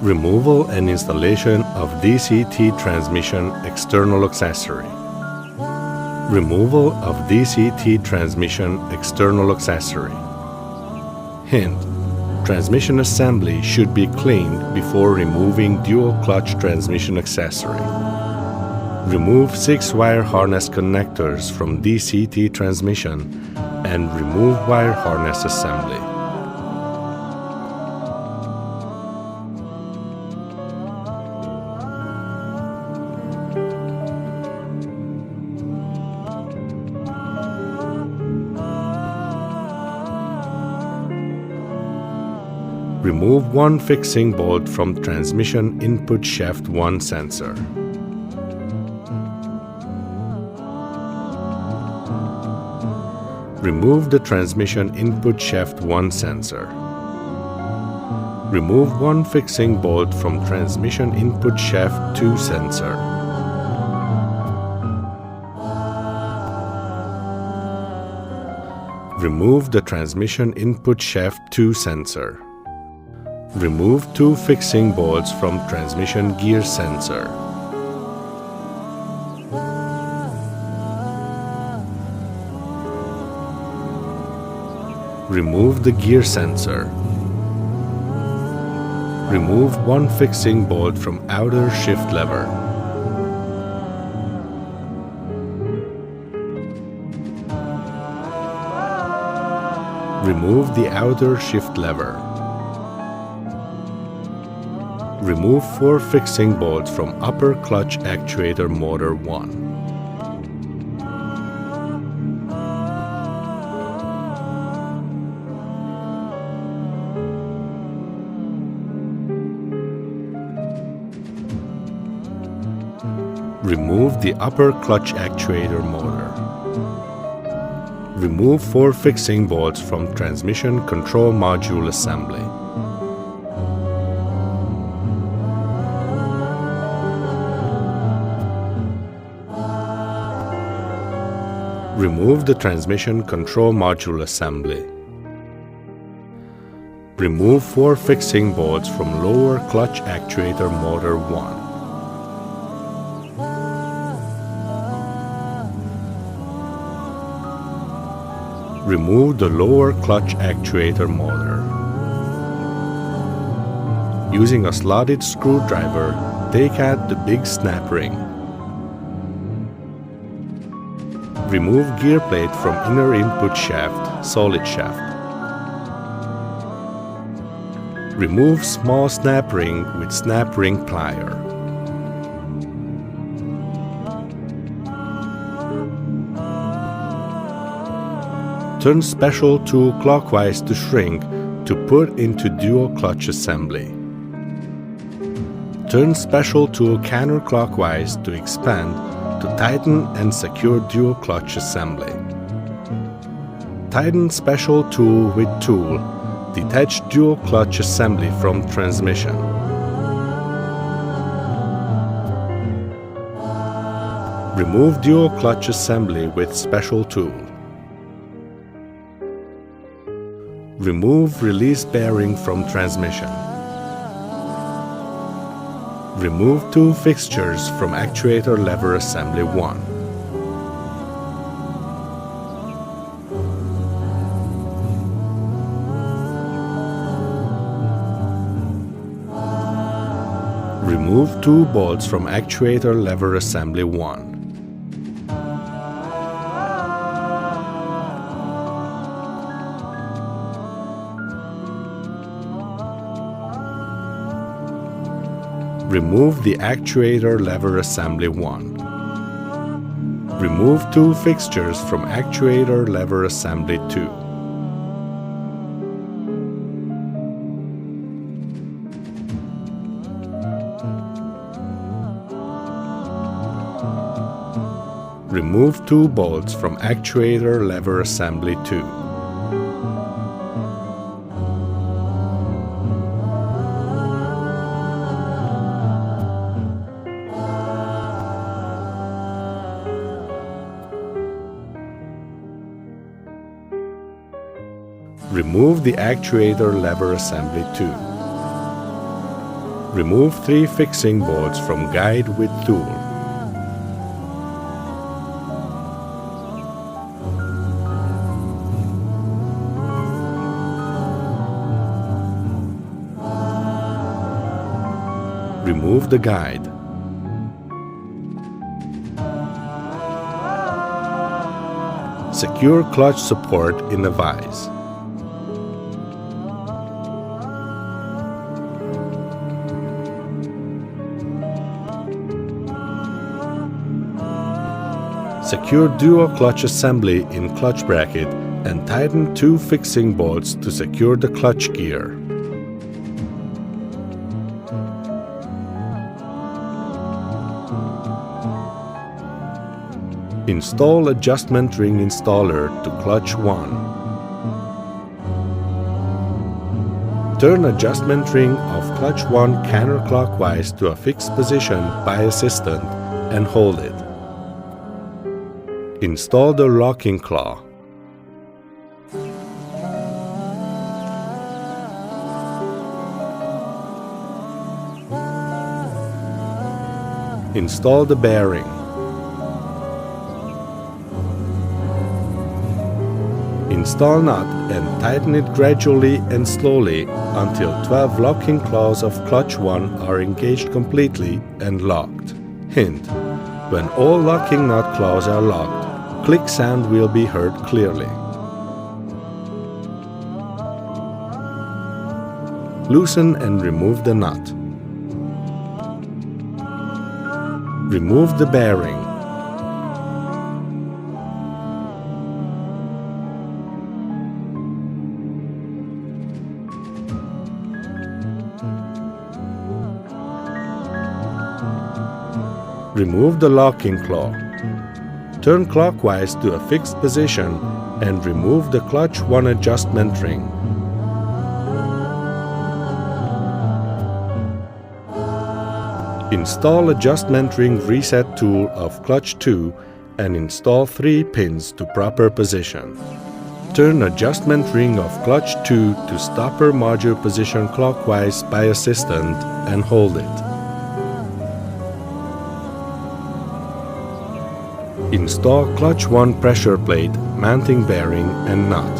Removal and installation of DCT transmission external accessory. Removal of DCT transmission external accessory. Hint: transmission assembly should be cleaned before removing dual clutch transmission accessory. Remove 6 wire harness connectors from DCT transmission and remove wire harness assembly. Remove 1 fixing bolt from transmission input shaft 1 sensor. Remove the transmission input shaft 1 sensor. Remove 1 fixing bolt from transmission input shaft 2 sensor. Remove the transmission input shaft 2 sensor. Remove 2 fixing bolts from transmission gear sensor. Remove the gear sensor. Remove 1 fixing bolt from outer shift lever. Remove the outer shift lever. Remove 4 fixing bolts from upper clutch actuator motor 1. Remove the upper clutch actuator motor. Remove 4 fixing bolts from transmission control module assembly. Remove the transmission control module assembly. Remove 4 fixing bolts from lower clutch actuator motor 1. Remove the lower clutch actuator motor. Using a slotted screwdriver, take out the big snap ring. Remove gear plate from inner input shaft, solid shaft. Remove small snap ring with snap ring plier. Turn special tool clockwise to shrink to put into dual clutch assembly. Turn special tool counterclockwise to expand to tighten and secure dual clutch assembly. Tighten special tool with tool. Detach dual clutch assembly from transmission. Remove dual clutch assembly with special tool. Remove release bearing from transmission. Remove 2 fixtures from actuator lever assembly 1. Remove 2 bolts from actuator lever assembly 1. Remove the actuator lever assembly 1. Remove 2 fixtures from actuator lever assembly 2. Remove 2 bolts from actuator lever assembly 2. Remove the actuator lever assembly 2. Remove 3 fixing bolts from guide with tool. Remove the guide. Secure clutch support in a vise. Secure dual clutch assembly in clutch bracket and tighten 2 fixing bolts to secure the clutch gear. Install adjustment ring installer to clutch 1. Turn adjustment ring of clutch 1 counterclockwise to a fixed position by assistant and hold it. Install the locking claw. Install the bearing. Install nut and tighten it gradually and slowly until 12 locking claws of clutch 1 are engaged completely and locked. Hint: when all locking nut claws are locked, click sound will be heard clearly. Loosen and remove the nut. Remove the bearing. Remove the locking claw. Turn clockwise to a fixed position and remove the clutch 1 adjustment ring. Install adjustment ring reset tool of clutch 2 and install 3 pins to proper position. Turn adjustment ring of clutch 2 to stopper module position clockwise by assistant and hold it. Install clutch 1 pressure plate, mounting bearing and nut.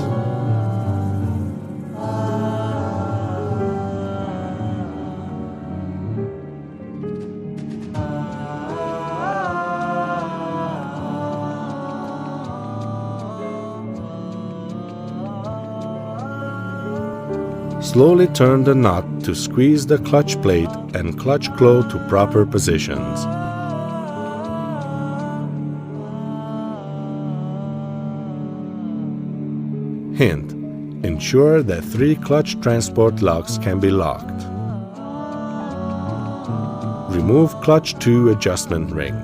Slowly turn the nut to squeeze the clutch plate and clutch claw to proper positions. Hint: ensure that 3 clutch transport locks can be locked. Remove clutch 2 adjustment ring.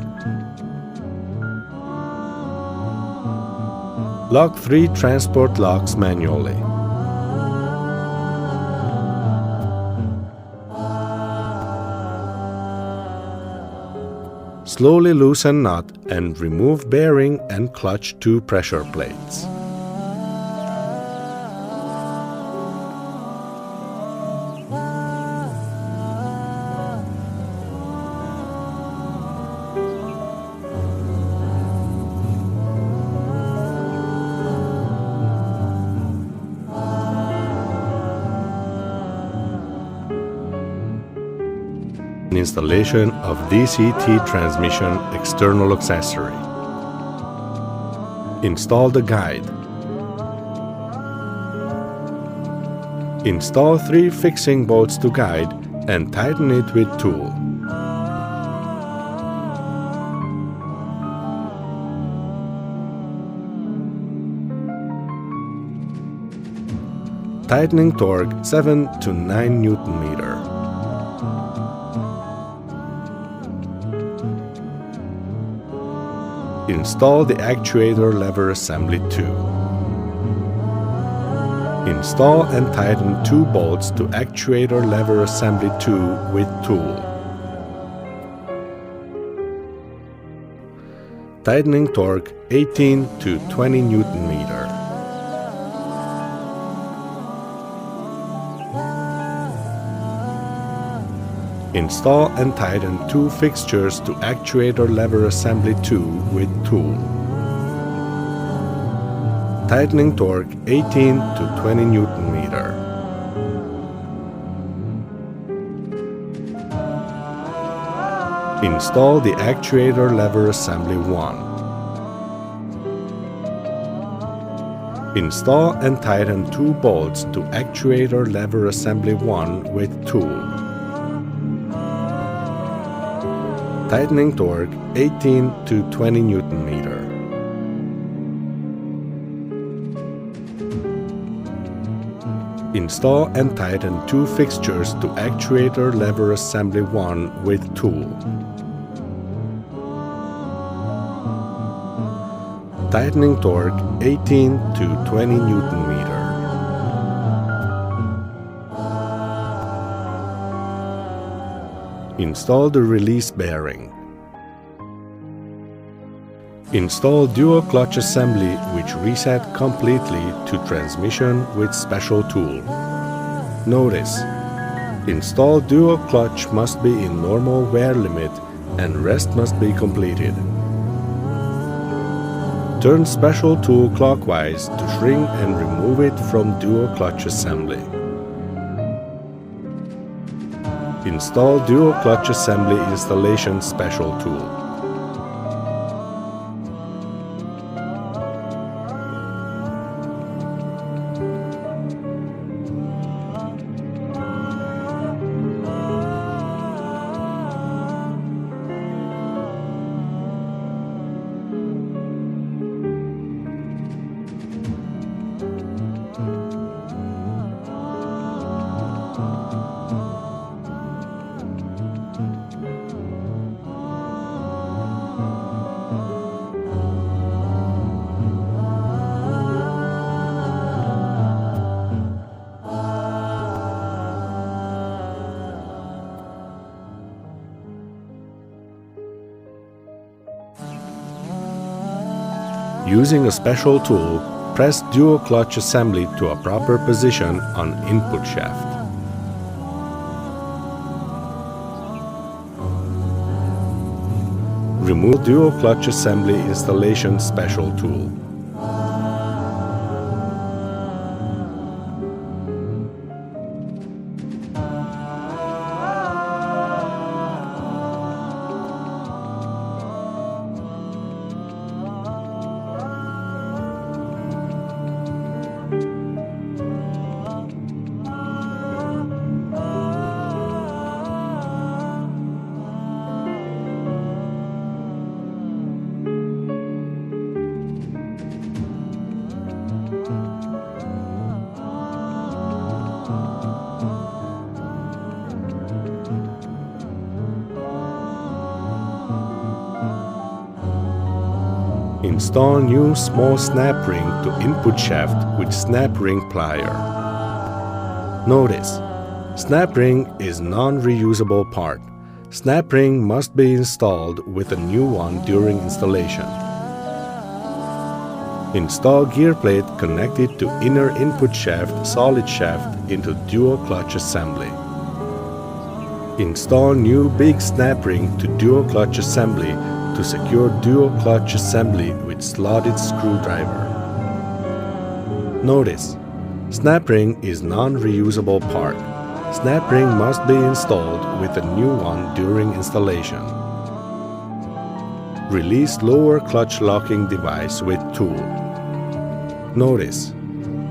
Lock 3 transport locks manually. Slowly loosen nut and remove bearing and clutch 2 pressure plates. Installation of DCT transmission external accessory. Install the guide. Install 3 fixing bolts to guide and tighten it with tool. Tightening torque 7 to 9 Nm. Install the actuator lever assembly too. Install and tighten 2 bolts to actuator lever assembly 2 with tool. Tightening torque 18 to 20 Nm. Install and tighten two fixtures to actuator lever assembly 2 with tool. Tightening torque 18 to 20 Newton meter. Install the actuator lever assembly 1. Install and tighten two bolts to actuator lever assembly 1 with tool. Tightening torque 18 to 20 Newton meter. Install and tighten two fixtures to actuator lever assembly 1 with tool. Tightening torque 18 to 20 Newton meter. Install the release bearing. Install dual clutch assembly which reset completely to transmission with special tool. Notice: install dual clutch must be in normal wear limit and rest must be completed. Turn special tool clockwise to shrink and remove it from dual clutch assembly. Install dual clutch assembly installation special tool. Using a special tool, press dual clutch assembly to a proper position on input shaft. Remove dual clutch assembly installation special tool. Install new small snap ring to input shaft with snap ring plier. Notice: snap ring is non-reusable part. Snap ring must be installed with a new one during installation. Install gear plate connected to inner input shaft solid shaft into dual clutch assembly. Install new big snap ring to dual clutch assembly to secure dual clutch assembly with slotted screwdriver. Notice: snap ring is non-reusable part. Snap ring must be installed with a new one during installation. Release lower clutch locking device with tool. Notice: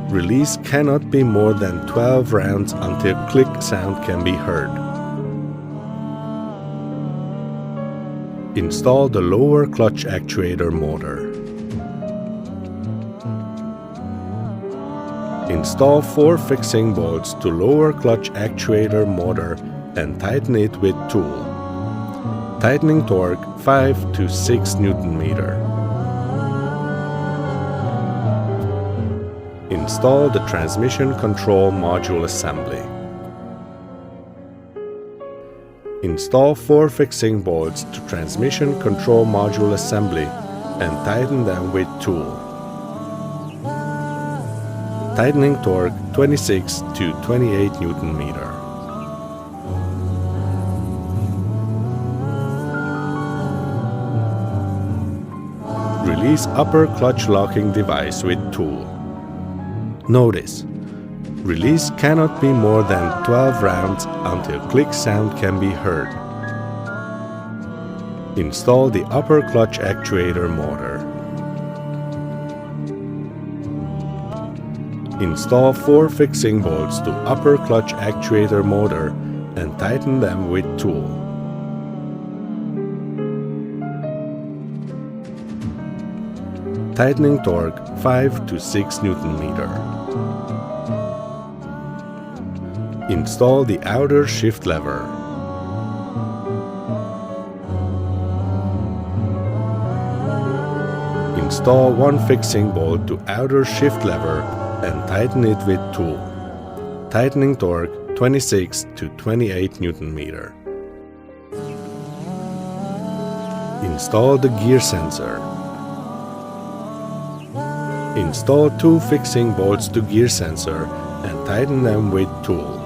release cannot be more than 12 rounds until click sound can be heard. Install the lower clutch actuator motor. Install 4 fixing bolts to lower clutch actuator motor and tighten it with tool. Tightening torque 5 to 6 Newton meter. Install the transmission control module assembly. Install 4 fixing bolts to transmission control module assembly and tighten them with tool. Tightening torque 26 to 28 Newton meter. release upper clutch locking device with tool. Notice, release cannot be more than 12 rounds until click sound can be heard. Install the upper clutch actuator motor. Install 4 fixing bolts to upper clutch actuator motor and tighten them with tool. Tightening torque 5 to 6 Nm. Install the outer shift lever. Install 1 fixing bolt to outer shift lever and tighten it with tool. Tightening torque 26 to 28 Nm. Install the gear sensor. Install 2 fixing bolts to gear sensor and tighten them with tool.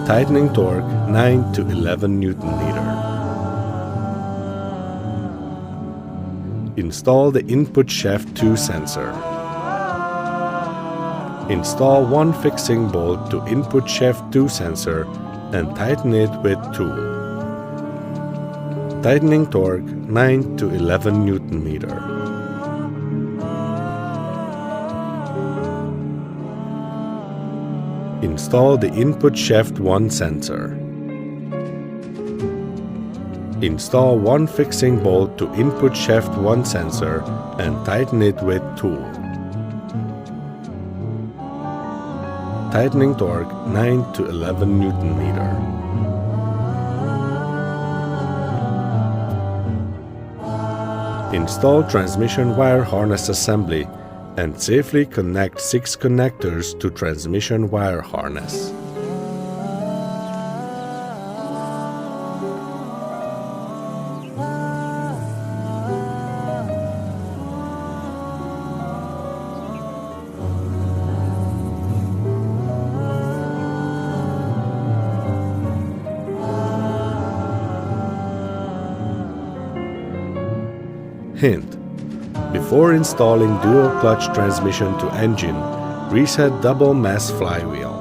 Tightening torque 9 to 11 Nm. Install the input shaft 2 sensor. Install 1 fixing bolt to input shaft 2 sensor and tighten it with tool. Tightening torque 9 to 11 Nm. Install the input shaft 1 sensor. Install 1 fixing bolt to input shaft 1 sensor and tighten it with tool. Tightening torque 9 to 11 Nm. Install transmission wire harness assembly and safely connect 6 connectors to transmission wire harness. Hint: before installing dual clutch transmission to engine, reset double mass flywheel.